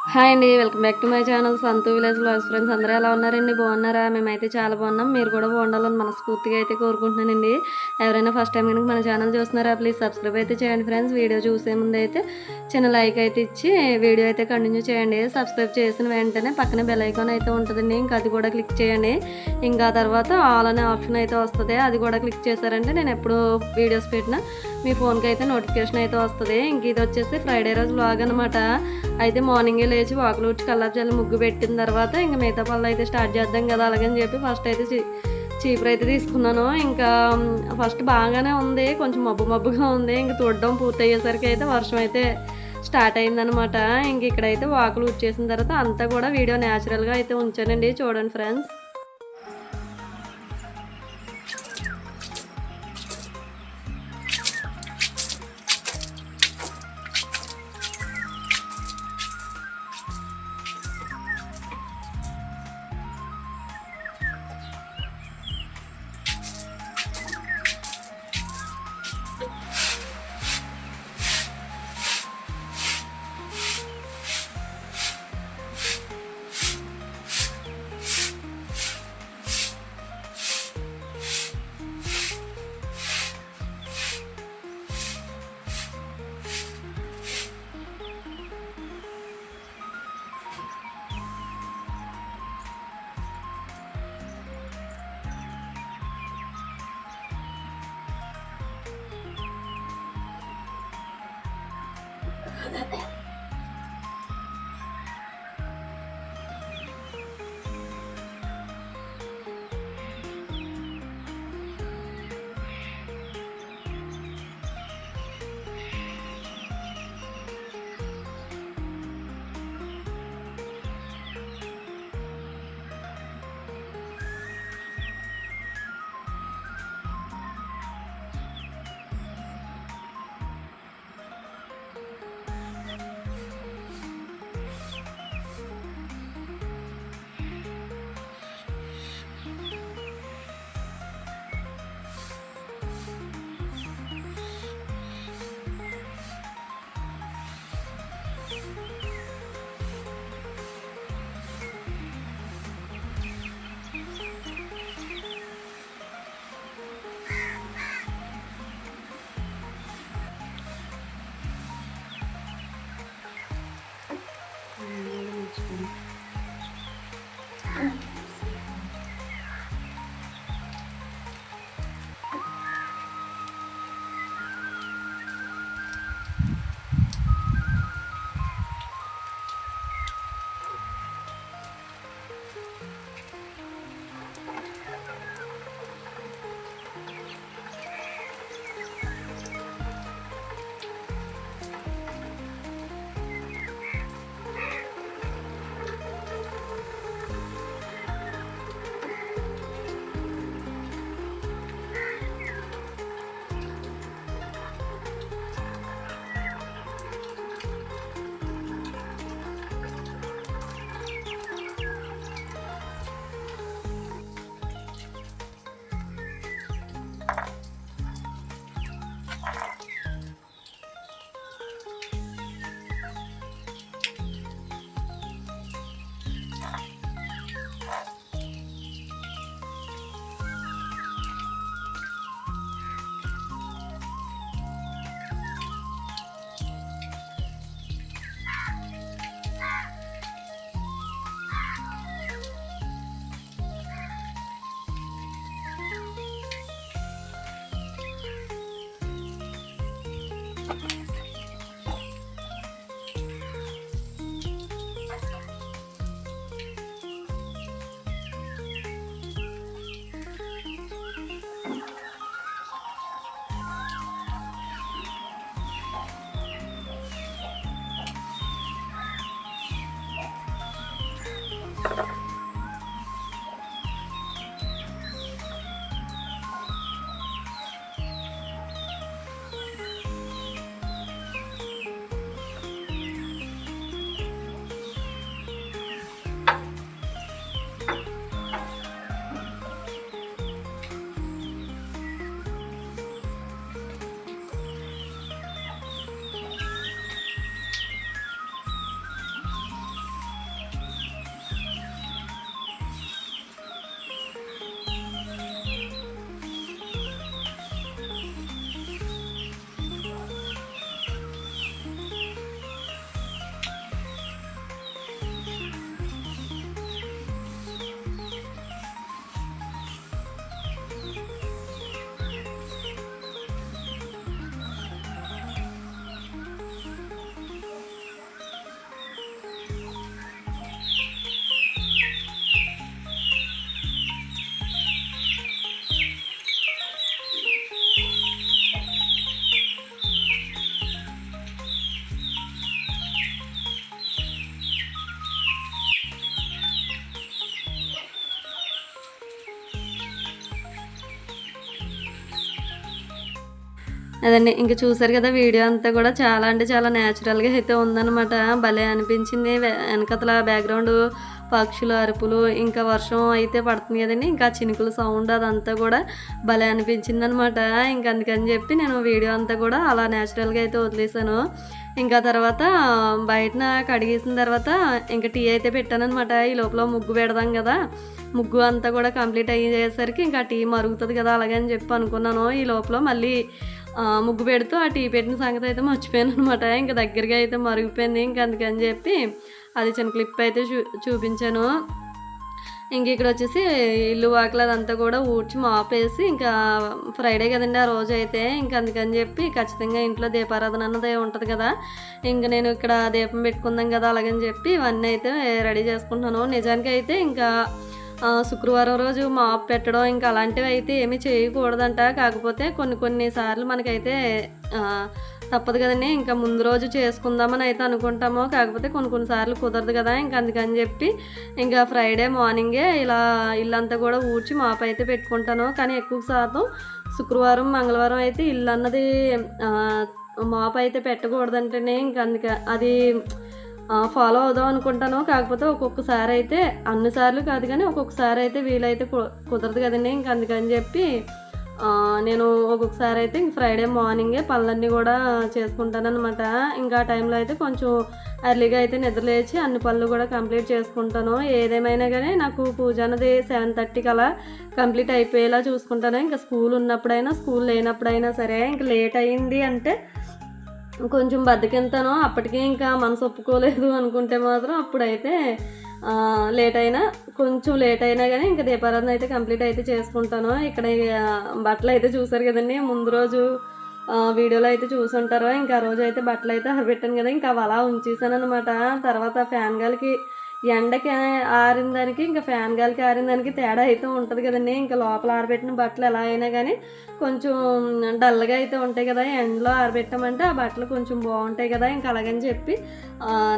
Hi అండి. Welcome back to my channel Santhu village vlogs. Friends అందరూ ఎలా ఉన్నారండి? బాగున్నారా? మేమైతే చాలా బాగున్నాం. మీరు కూడా బాగుండాలని మనస్ఫూర్తిగా అయితే కోరుకుంటున్నానండి. ఎవరైనా ఫస్ట్ టైం కనుక మన ఛానల్ చూస్తున్నారా ప్లీజ్ సబ్స్క్రైబ్ అయితే చేయండి ఫ్రెండ్స్. వీడియో చూసే ముందు అయితే చిన్న లైక్ అయితే ఇచ్చి వీడియో అయితే కంటిన్యూ చేయండి. సబ్స్క్రైబ్ చేసిన వెంటనే పక్కన బెల్ ఐకాన్ అయితే ఉంటుందండి, ఇంకా అది కూడా క్లిక్ చేయండి. ఇంకా తర్వాత ఆల్ అనే ఆప్షన్ అయితే వస్తుంది, అది కూడా క్లిక్ చేశారంటే నేను ఎప్పుడు వీడియోస్ పెట్టినా మీ ఫోన్కి అయితే నోటిఫికేషన్ అయితే వస్తుంది. ఇంక ఇది వచ్చేసి ఫ్రైడే రోజు వ్లాగ్ అనమాట. అయితే మార్నింగే లేచి వాకులు ఊడ్చి కల్లాపు చల్లి ముగ్గు పెట్టిన తర్వాత ఇంకా మిగతా పనులు అయితే స్టార్ట్ చేద్దాం కదా అలాగని చెప్పి ఫస్ట్ అయితే చీపురు అయితే తీసుకున్నాను. ఇంకా ఫస్ట్ బాగానే ఉంది, కొంచెం మబ్బుగా ఉంది. ఇంక తుడడం పూర్తి అయ్యేసరికి అయితే వర్షం అయితే స్టార్ట్ అయిందనమాట. ఇంక ఇక్కడైతే వాకులు ఊడ్చేసిన తర్వాత అంతా కూడా వీడియో న్యాచురల్గా అయితే ఉంచానండి, చూడండి ఫ్రెండ్స్. అదండి ఇంక చూసారు కదా వీడియో అంతా కూడా చాలా అంటే చాలా న్యాచురల్గా అయితే ఉందన్నమాట. భలే అనిపించింది. వెనకతల బ్యాక్గ్రౌండ్ పక్షులు అరుపులు, ఇంకా వర్షం అయితే పడుతుంది కదండి, ఇంకా చినుకుల సౌండ్ అదంతా కూడా భలే అనిపించింది అనమాట. ఇంక అందుకని చెప్పి నేను వీడియో అంతా కూడా అలా న్యాచురల్గా అయితే వదిలేసాను. ఇంకా తర్వాత బయటన కడిగేసిన తర్వాత ఇంకా టీ అయితే పెట్టానమాట. ఈ లోపల ముగ్గు పెడదాం కదా, ముగ్గు అంతా కూడా కంప్లీట్ అయ్యేసరికి ఇంకా టీ మరుగుతుంది కదా అలాగే అని చెప్పి అనుకున్నాను. ఈ లోపల మళ్ళీ ముగ్గు పెడుతూ ఆ టీ పెట్టిన సంగతి అయితే మర్చిపోయాను అనమాట. ఇంకా దగ్గరగా అయితే మరిగిపోయింది. ఇంకా అందుకని చెప్పి అది చిన్న క్లిప్ అయితే చూపించాను. ఇంక ఇక్కడ వచ్చేసి ఇల్లు వాకిలు అదంతా కూడా ఊడ్చి మాపేసి, ఇంకా ఫ్రైడే కదండి ఆ రోజు అయితే, ఇంకా అందుకని చెప్పి ఖచ్చితంగా ఇంట్లో దీపారాధన అన్నది ఉంటుంది కదా, ఇంక నేను ఇక్కడ దీపం పెట్టుకుందాం కదా అలాగని చెప్పి ఇవన్నీ అయితే రెడీ చేసుకుంటున్నాను. నిజానికి అయితే ఇంకా శుక్రవారం రోజు మాప్ పెట్టడం ఇంకా అలాంటివి అయితే ఏమీ చేయకూడదంట. కాకపోతే కొన్ని సార్లు మనకైతే తప్పదు కదండి, ఇంకా ముందు రోజు చేసుకుందామని అయితే అనుకుంటాము. కాకపోతే కొన్నిసార్లు కుదరదు కదా, ఇంకా అందుకని చెప్పి ఇంకా ఫ్రైడే మార్నింగే ఇలా ఇల్లంతా కూడా ఊడ్చి మాప్ అయితే పెట్టుకుంటాను. కానీ ఎక్కువ శాతం శుక్రవారం మంగళవారం అయితే ఇల్లు అన్నది మాప్ అయితే పెట్టకూడదంటేనే ఇంకా అందుకే అది ఫాలో అవుదాం అనుకుంటాను. కాకపోతే ఒక్కొక్కసారి అయితే అన్నిసార్లు కాదు కానీ ఒక్కొక్కసారి అయితే వీలైతే కుదరదు కదండి, ఇంకా అందుకని చెప్పి నేను ఒక్కొక్కసారి అయితే ఇంక ఫ్రైడే మార్నింగే పనులన్నీ కూడా చేసుకుంటాను అనమాట. ఇంకా ఆ టైంలో అయితే కొంచెం ఎర్లీగా అయితే నిద్రలేచి అన్ని పనులు కూడా కంప్లీట్ చేసుకుంటాను. ఏదేమైనా కానీ నాకు పూజ అన్నది 7:30కి అలా కంప్లీట్ అయిపోయేలా చూసుకుంటాను. ఇంకా స్కూల్ ఉన్నప్పుడైనా స్కూల్ లేనప్పుడైనా సరే, ఇంకా లేట్ అయింది అంటే కొంచెం బద్దకింతాను. అప్పటికే ఇంకా మనసు ఒప్పుకోలేదు అనుకుంటే మాత్రం అప్పుడైతే కొంచెం లేట్ అయినా కానీ ఇంకా దీపారాధన అయితే కంప్లీట్ అయితే చేసుకుంటాను. ఇక్కడ బట్టలు అయితే చూసారు కదండి, ముందు రోజు వీడియోలో అయితే చూసుంటారు. ఇంకా ఆ రోజు అయితే బట్టలు అయితే ఆరబెట్టాను కదా, ఇంకా అవి అలా ఉంచేసాను అనమాట. తర్వాత ఫ్యాన్ గాలికి ఎండకి ఆరిన దానికి ఇంకా ఫ్యాన్ గాలికి ఆరిన దానికి తేడా అయితే ఉంటుంది కదండి. ఇంకా లోపల ఆరబెట్టిన బట్టలు ఎలా అయినా కానీ కొంచెం డల్గా అయితే ఉంటాయి కదా, ఎండలో ఆరబెట్టామంటే ఆ బట్టలు కొంచెం బాగుంటాయి కదా. ఇంకా అలాగని చెప్పి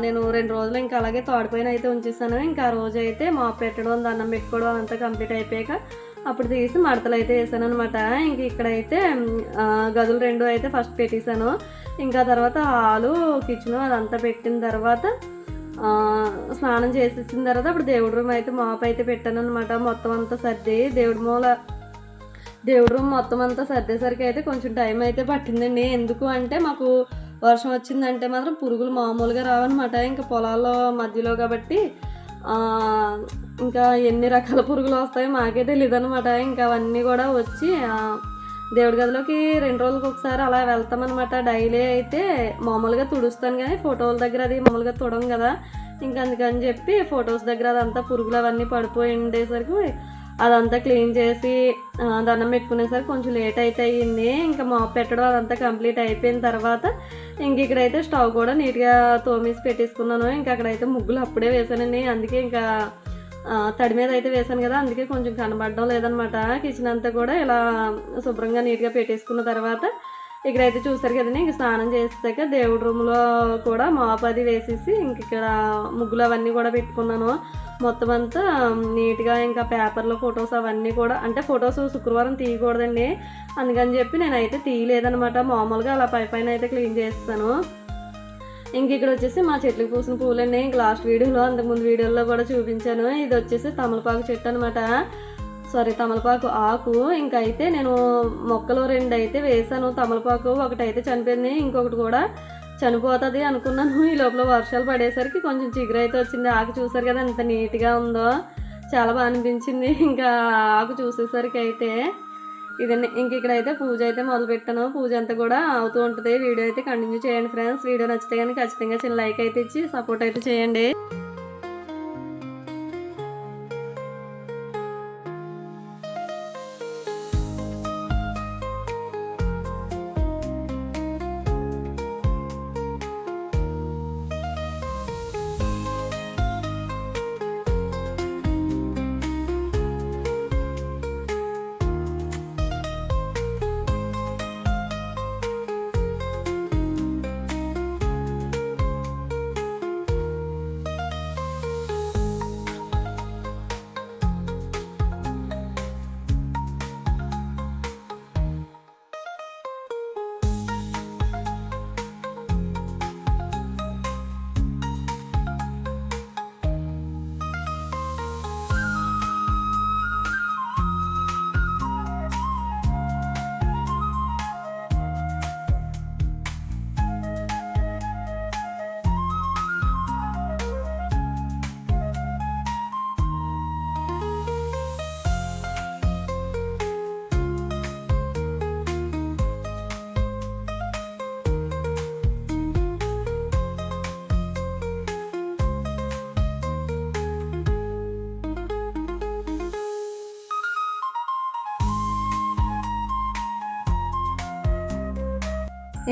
నేను 2 రోజులు ఇంకా అలాగే తోడిపోయిన అయితే ఉంచేసాను. ఇంకా ఆ రోజు అయితే మాప్ పెట్టడం దండం పెట్టుకోవడం అదంతా కంప్లీట్ అయిపోయాక అప్పుడు తీసి మడతలు అయితే వేసాను అనమాట. ఇంక ఇక్కడైతే గదులు 2 అయితే ఫస్ట్ పెట్టేశాను. ఇంకా తర్వాత హాలు కిచెను అదంతా పెట్టిన తర్వాత స్నానం చేసేసిన తర్వాత అప్పుడు దేవుడి రూమ్ అయితే మాప్ అయితే పెట్టాను అనమాట. మొత్తం అంతా సర్ది దేవుడి రూమ్ మొత్తం అంతా సర్దేసరికి అయితే కొంచెం టైం అయితే పట్టిందండి. ఎందుకు అంటే మాకు వర్షం వచ్చిందంటే మాత్రం పురుగులు మామూలుగా రావన్నమాట. ఇంకా పొలాల్లో మధ్యలో కాబట్టి ఇంకా ఎన్ని రకాల పురుగులు వస్తాయో మాకే తెలియదు అనమాట. ఇంకా అవన్నీ కూడా వచ్చి దేవుడి గదిలోకి 2 రోజులకు ఒకసారి అలా వెళ్తామన్నమాట. డైలీ అయితే మామూలుగా తుడుస్తాను కానీ ఫోటోల దగ్గర అది మామూలుగా తుడం కదా, ఇంకా అందుకని చెప్పి ఫొటోస్ దగ్గర అదంతా పురుగులు అవన్నీ పడిపోయి ఉండేసరికి అదంతా క్లీన్ చేసి దండం పెట్టుకునేసరికి కొంచెం లేట్ అయితే అయ్యింది. ఇంకా మాప్ పెట్టడం అదంతా కంప్లీట్ అయిపోయిన తర్వాత ఇంక ఇక్కడైతే స్టవ్ కూడా నీట్గా తోమేసి పెట్టేసుకున్నాను. ఇంకా అక్కడైతే ముగ్గులు అప్పుడే వేసానండి, అందుకే ఇంకా తడి మీద అయితే వేసాను కదా, అందుకే కొంచెం కనబడడం లేదనమాట. కిచెన్ అంతా కూడా ఇలా శుభ్రంగా నీట్గా పెట్టేసుకున్న తర్వాత ఇక్కడైతే చూసారు కదండి, ఇంక స్నానం చేసాక దేవుడి రూమ్లో కూడా మాప్ అది వేసేసి ఇంక ఇక్కడ ముగ్గులు అవన్నీ కూడా పెట్టుకున్నాను. మొత్తం అంతా నీట్గా ఇంకా పేపర్లో ఫొటోస్ అవన్నీ కూడా, అంటే ఫొటోస్ శుక్రవారం తీయకూడదండి అందుకని చెప్పి నేనైతే తీయలేదనమాట. మామూలుగా అలా పైన అయితే క్లీన్ చేస్తాను. ఇంక ఇక్కడ వచ్చేసి మా చెట్లకు పూసిన పూలండి. ఇంక లాస్ట్ వీడియోలో అంతకుముందు వీడియోలో కూడా చూపించాను. ఇది వచ్చేసి తమలపాకు చెట్టు అనమాట, తమలపాకు ఆకు. ఇంకైతే నేను మొక్కలు 2 అయితే వేసాను. తమలపాకు ఒకటి అయితే చనిపోయింది, ఇంకొకటి కూడా చనిపోతుంది అనుకున్నాను. ఈ లోపల వర్షాలు పడేసరికి కొంచెం చిగురు అయితే వచ్చింది. ఆకు చూసారు కదా ఎంత నీట్గా ఉందో, చాలా బాగా అనిపించింది. ఇంకా ఆకు చూసేసరికి అయితే ఇదండి. ఇంక ఇక్కడైతే పూజ అయితే మొదలు పెట్టాను. పూజ అంతా కూడా అవుతూ ఉంటుంది. వీడియో అయితే కంటిన్యూ చేయండి ఫ్రెండ్స్. వీడియో నచ్చితే కానీ ఖచ్చితంగా చిన్న లైక్ అయితే ఇచ్చి సపోర్ట్ అయితే చేయండి.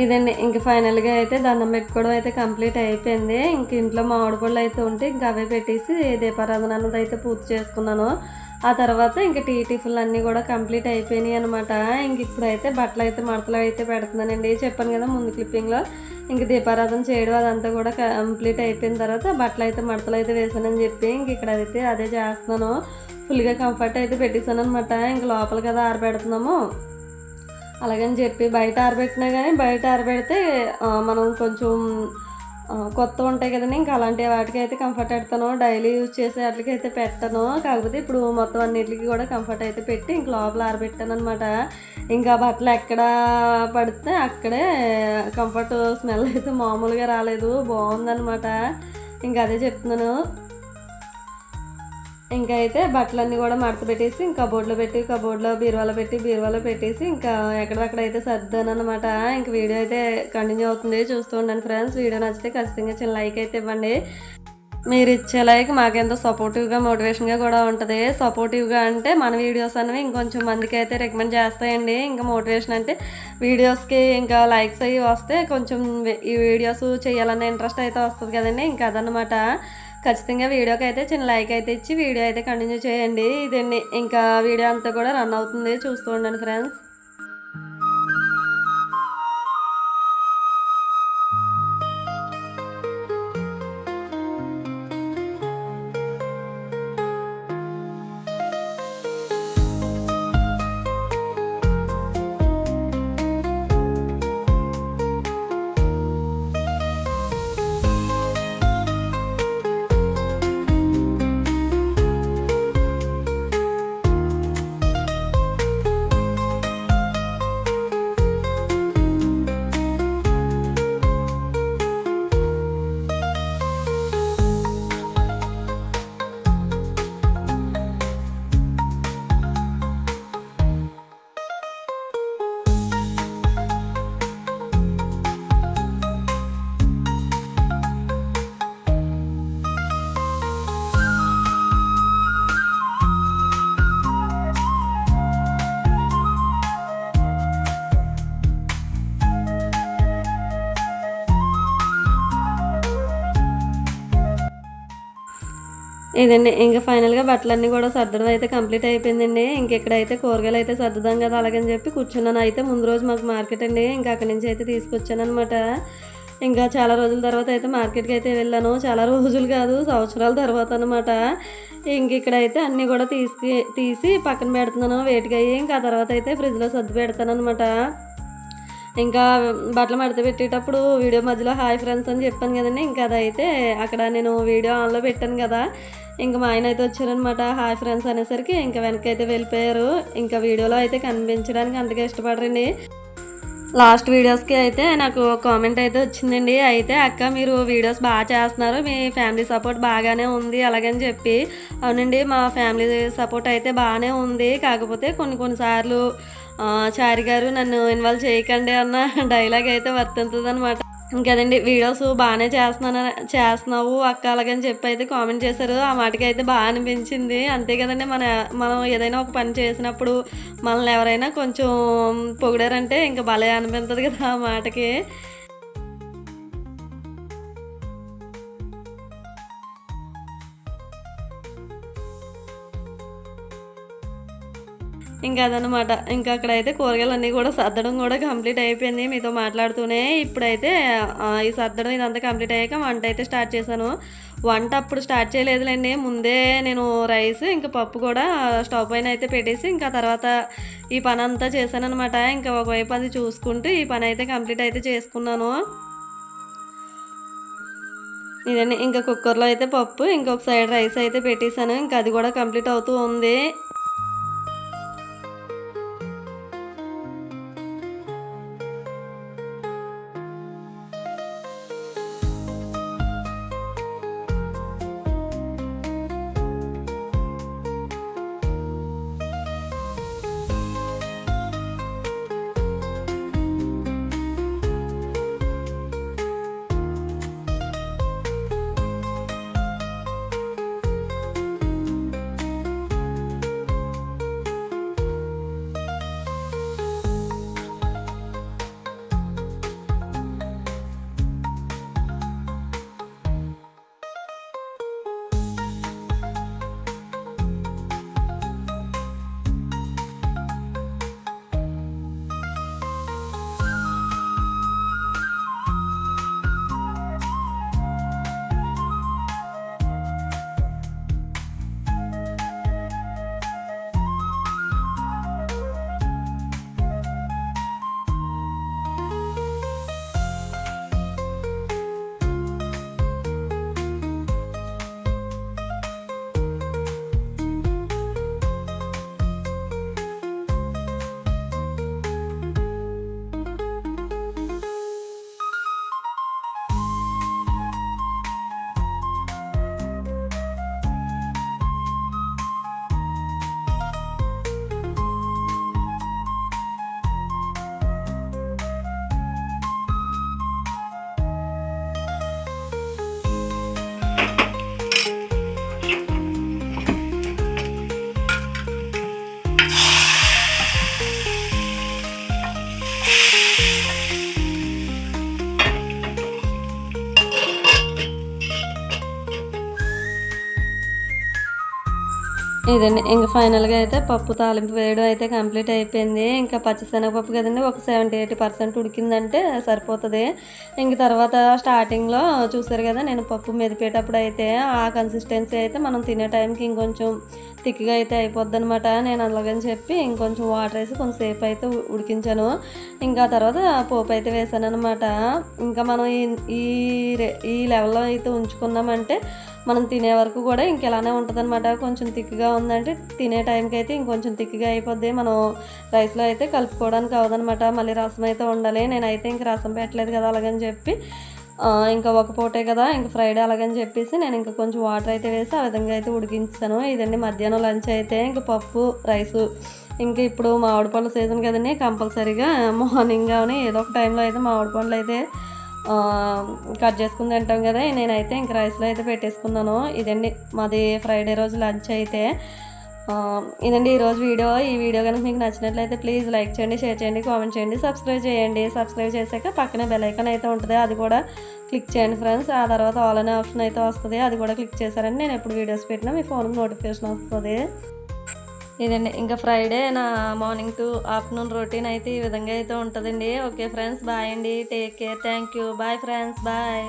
ఇదండి ఇంక ఫైనల్గా అయితే దండం పెట్టుకోవడం అయితే కంప్లీట్ అయిపోయింది. ఇంక ఇంట్లో మామిడి పళ్ళు అయితే ఉంటే ఇంక అవే పెట్టేసి దీపారాధన అన్నది అయితే పూర్తి చేసుకున్నాను. ఆ తర్వాత ఇంక టిఫిన్లు అన్నీ కూడా కంప్లీట్ అయిపోయినాయి అనమాట. ఇంక ఇప్పుడైతే బట్టలు అయితే మడతలు అయితే పెడుతున్నానండి. చెప్పాను కదా ముందు క్లిప్పింగ్లో. ఇంక దీపారాధన చేయడం అదంతా కూడా కంప్లీట్ అయిపోయిన తర్వాత బట్టలు అయితే మడతలు అయితే వేసానని చెప్పి ఇంక ఇక్కడ అయితే అదే చేస్తున్నాను. ఫుల్గా కంఫర్ట్ అయితే పెట్టేశాను అనమాట. ఇంక లోపల కదా ఆరబెడుతున్నాము, అలాగని చెప్పి బయట ఆరబెట్టినా కానీ బయట ఆరబెడితే మనం కొంచెం కొత్త ఉంటాయి కదండి, ఇంకా అలాంటి వాటికి అయితే కంఫర్ట్ పెడతాను. డైలీ యూజ్ చేసే వాటికి అయితే పెట్టను. కాకపోతే ఇప్పుడు మొత్తం అన్నిటికి కూడా కంఫర్ట్ అయితే పెట్టి ఇంక లోపల ఆరబెట్టాను అనమాట. ఇంకా బట్టలు ఎక్కడ పడితే అక్కడే కంఫర్ట్ స్మెల్ అయితే మామూలుగా రాలేదు, బాగుందనమాట. ఇంకా అదే చెప్తున్నాను. ఇంకా అయితే బట్టలన్నీ కూడా మడత పెట్టేసి ఇంకా కబోర్డ్లో పెట్టి కబోర్డ్లో బీరువాలో పెట్టేసి ఇంకా ఎక్కడక్కడ అయితే సర్దాను అనమాట. ఇంక వీడియో అయితే కంటిన్యూ అవుతుంది, చూస్తూ ఉండండి ఫ్రెండ్స్. వీడియో నచ్చితే ఖచ్చితంగా చిన్న లైక్ అయితే ఇవ్వండి. మీరు ఇచ్చే లైక్ మాకెంతో సపోర్టివ్గా మోటివేషన్గా కూడా ఉంటుంది. సపోర్టివ్గా అంటే మన వీడియోస్ అనేవి ఇంకొంచెం మందికి అయితే రికమెండ్ చేస్తాయండి. ఇంకా మోటివేషన్ అంటే వీడియోస్కి ఇంకా లైక్స్ అవి వస్తే కొంచెం ఈ వీడియోస్ చేయాలనే ఇంట్రెస్ట్ అయితే వస్తుంది కదండి. ఇంకా అదనమాట. ఖచ్చితంగా వీడియోకి అయితే చిన్న లైక్ అయితే ఇచ్చి వీడియో అయితే కంటిన్యూ చేయండి. ఇదండి ఇంకా వీడియో అంతా కూడా రన్ అవుతుంది, చూస్తూ ఉండండి ఫ్రెండ్స్. ఇదండి ఇంకా ఫైనల్గా బట్టలన్నీ కూడా సర్దడం అయితే కంప్లీట్ అయిపోయిందండి. ఇంకెక్కడైతే కూరగాయలు అయితే సర్దుదాం కదా అలాగని చెప్పి కూర్చున్నాను. అయితే ముందు రోజు మాకు మార్కెట్ అండి, ఇంకా అక్కడి నుంచి అయితే తీసుకొచ్చాను అనమాట. ఇంకా చాలా రోజుల తర్వాత అయితే మార్కెట్కి అయితే వెళ్ళాను. చాలా రోజులు కాదు, సంవత్సరాల తర్వాత అనమాట. ఇంక ఇక్కడైతే అన్నీ కూడా తీసి పక్కన పెడుతున్నాను వేటికయ్యి. ఇంకా ఆ తర్వాత అయితే ఫ్రిడ్జ్లో సర్ది పెడతాను అనమాట. ఇంకా బట్టలు మడత పెట్టేటప్పుడు వీడియో మధ్యలో హాయ్ ఫ్రెండ్స్ అని చెప్పాను కదండి. ఇంకా అదైతే అక్కడ నేను వీడియో ఆన్లో పెట్టాను కదా, ఇంకా మా ఆయన అయితే వచ్చారనమాట. హాయ్ ఫ్రెండ్స్ అనేసరికి ఇంకా వెనక్కి అయితే వెళ్ళిపోయారు. ఇంకా వీడియోలో అయితే కనిపించడానికి అంతగా ఇష్టపడరండి. లాస్ట్ వీడియోస్కి అయితే నాకు కామెంట్ అయితే వచ్చిందండి. అయితే అక్క మీరు వీడియోస్ బాగా చేస్తున్నారు, మీ ఫ్యామిలీ సపోర్ట్ బాగానే ఉంది అలాగని చెప్పి. అవునండి, మా ఫ్యామిలీ సపోర్ట్ అయితే బాగానే ఉంది. కాకపోతే కొన్నిసార్లు చారి గారు నన్ను ఇన్వాల్వ్ చేయకండి అన్న డైలాగ్ అయితే వర్తింతుంది అనమాట. ఇంకదండి వీడియోస్ బాగానే చేస్తున్నావు అక్క అలాగని చెప్పి అయితే కామెంట్ చేశారు. ఆ మాటకి అయితే బాగా అనిపించింది. అంతే కదండి, మనం ఏదైనా ఒక పని చేసినప్పుడు మనల్ని ఎవరైనా కొంచెం పొగిడారంటే ఇంకా భలే అనిపిస్తుంది కదా ఆ మాటకి. ఇంకా అదనమాట. ఇంకా అక్కడైతే కూరగాయలు అన్నీ కూడా సర్దడం కూడా కంప్లీట్ అయిపోయింది మీతో మాట్లాడుతూనే. ఇప్పుడైతే ఈ సర్దడం ఇదంతా కంప్లీట్ అయ్యాక వంట అయితే స్టార్ట్ చేశాను. వంట అప్పుడు స్టార్ట్ చేయలేదులేండి, ముందే నేను రైస్ ఇంకా పప్పు కూడా స్టవ్ పైన అయితే పెట్టేసి ఇంకా తర్వాత ఈ పని అంతా చేశాను అనమాట. ఇంకా ఒకవైపు అది చూసుకుంటూ ఈ పని అయితే కంప్లీట్ అయితే చేసుకున్నాను. ఇదండి ఇంకా కుక్కర్లో అయితే పప్పు ఇంకొక సైడ్ రైస్ అయితే పెట్టేశాను. ఇంకా అది కూడా కంప్లీట్ అవుతూ ఉంది. ఇదండి ఇంకా ఫైనల్గా అయితే పప్పు తాలింపు వేయడం అయితే కంప్లీట్ అయిపోయింది. ఇంకా పచ్చిశనగపప్పు కదండి, ఒక 70-80% ఉడికిందంటే సరిపోతుంది. ఇంక తర్వాత స్టార్టింగ్లో చూసారు కదా, నేను పప్పు మెదిపేటప్పుడు అయితే ఆ కన్సిస్టెన్సీ అయితే మనం తినే టైంకి ఇంకొంచెం థిక్గా అయితే అయిపోద్ది అనమాట. నేను అలాగని చెప్పి ఇంకొంచెం వాటర్ వేసి కొంచెంసేపు అయితే ఉడికించాను. ఇంకా తర్వాత పోపు అయితే వేసాను అనమాట. ఇంకా మనం ఈ ఈ లెవెల్లో అయితే ఉంచుకున్నామంటే మనం తినే వరకు కూడా ఇంకెలానే ఉంటుంది అనమాట. కొంచెం థిక్గా ఉందంటే తినే టైంకి అయితే ఇంకొంచెం థిక్గా అయిపోద్ది. మనం రైస్లో అయితే కలుపుకోవడానికి అవ్వదనమాట. మళ్ళీ రసం అయితే ఉండాలి. నేనైతే ఇంక రసం పెట్టలేదు కదా అలాగని చెప్పి ఇంకా ఒక పూటే కదా ఇంకా ఫ్రైడే అలాగని చెప్పేసి నేను ఇంకా కొంచెం వాటర్ అయితే వేసి ఆ విధంగా అయితే ఉడికించాను. ఇదండి మధ్యాహ్నం లంచ్ అయితే ఇంకా పప్పు రైసు. ఇంకా ఇప్పుడు మామిడి పండ్ల సీజన్ కదండి, కంపల్సరీగా మార్నింగ్ కానీ ఏదో ఒక టైంలో అయితే మామిడి పండ్లు అయితే కట్ చేసుకుని తింటాం కదా. నేనైతే ఇంక రైస్లో అయితే పెట్టేసుకున్నాను. ఇదండి మాది ఫ్రైడే రోజు లంచ్ అయితే. ఇదండి ఈరోజు వీడియో. ఈ వీడియో కనుక మీకు నచ్చినట్లయితే ప్లీజ్ లైక్ చేయండి, షేర్ చేయండి, కామెంట్ చేయండి, సబ్స్క్రైబ్ చేయండి. సబ్స్క్రైబ్ చేశాక పక్కనే బెల్ ఐకాన్ అయితే ఉంటుంది, అది కూడా క్లిక్ చేయండి ఫ్రెండ్స్. ఆ తర్వాత ఆల్ అనే ఆప్షన్ అయితే వస్తుంది, అది కూడా క్లిక్ చేశారండి నేను ఎప్పుడు వీడియోస్ పెట్టినా మీ ఫోన్కి నోటిఫికేషన్ వస్తుంది. ఇదండి ఇంకా ఫ్రైడే నా మార్నింగ్ టు ఆఫ్టర్నూన్ రొటీన్ అయితే ఈ విధంగా అయితే ఉంటుందండి. ఓకే ఫ్రెండ్స్, బాయ్ అండి, take care, thank you, bye friends, bye.